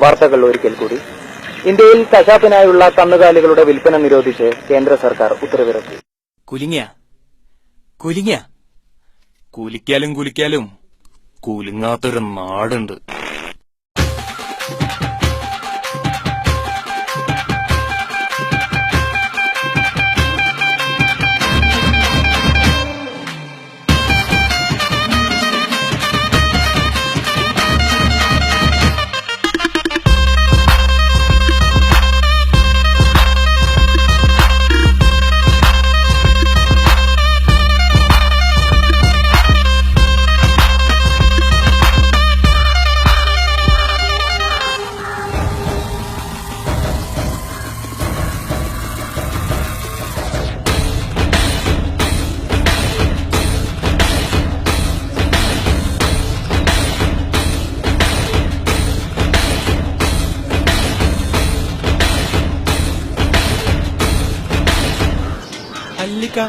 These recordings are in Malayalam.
വാർത്തകൾ ഒരിക്കൽ കൂടി. ഇന്ത്യയിൽ കശാപ്പിനായുള്ള കന്നുകാലികളുടെ വിൽപ്പന നിരോധിച്ച് കേന്ദ്ര സർക്കാർ ഉത്തരവിറക്കി. കുലിക്കാലും കുലുങ്ങാത്തൊരു നാടുണ്ട്. അല്ലിക്ക,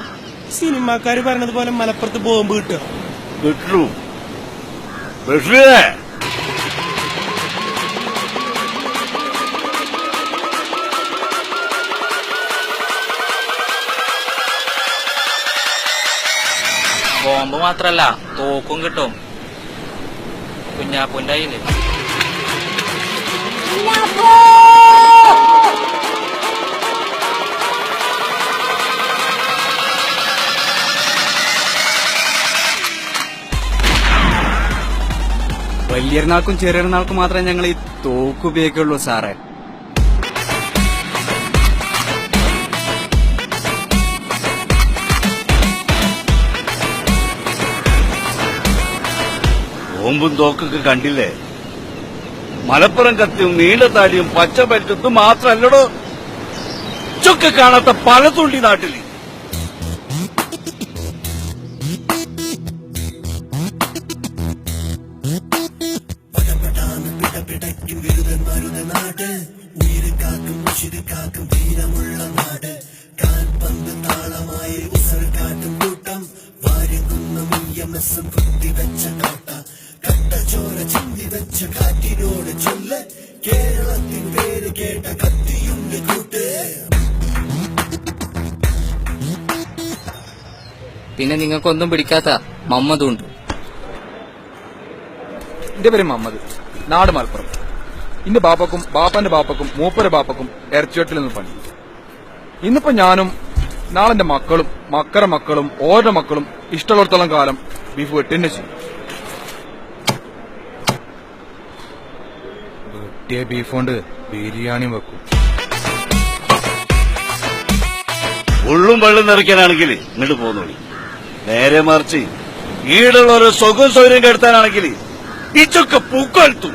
സിനിമാക്കാര് പറഞ്ഞതുപോലെ മലപ്പുറത്ത് ബോംബ് കിട്ടുക ബോംബ് മാത്രല്ല തോക്കും കിട്ടും. കുഞ്ഞാപ്പൂന്റെ കയ്യില്. വലിയൊരുനാൾക്കും ചെറിയൊരുനാൾക്കും മാത്രമേ ഞങ്ങൾ ഈ തോക്ക് ഉപയോഗിക്കുള്ളൂ സാറേ. ബോംബും തോക്കൊക്കെ കണ്ടില്ലേ? മലപ്പുറം കത്തിയും നീണ്ടതാടിയും പച്ച പറ്റത്തും മാത്രല്ലടോ, ചൊക്കെ കാണാത്ത പലതുണ്ടി നാട്ടില്. പിന്നെ നിങ്ങൾക്കൊന്നും പിടിക്കാത്ത മമ്മദുണ്ട്. എന്റെ പേര് മുഹമ്മദ്, നാട് മലപ്പുറം. ഇന്റെ ബാപ്പക്കും ബാപ്പാന്റെ ബാപ്പക്കും മൂപ്പരെ ബാപ്പക്കും ഇറച്ചിവെട്ടിൽ നിന്ന് പണി. ഇന്നിപ്പോ ഞാനും നാളെ എന്റെ മക്കളും മക്കടെ മക്കളും ഓരോ മക്കളും ഇഷ്ടമുള്ളിടത്തോളം കാലം ബീഫ് വെട്ടിന്നെ ചെയ്യും. വെട്ടിയ ബീഫ് കൊണ്ട് ബിരിയാണി വെക്കും. ഉള്ളും വെള്ളം നിറയ്ക്കാനാണെങ്കിൽ ഇങ്ങോട്ട് പോന്നോളി. നേരെ മറിച്ച് ഈടുള്ള ഒരു സുഖം സൗകര്യം കെടുത്താനാണെങ്കിൽ ഈ ചൊക്കെ പൂക്കൊഴുത്തും.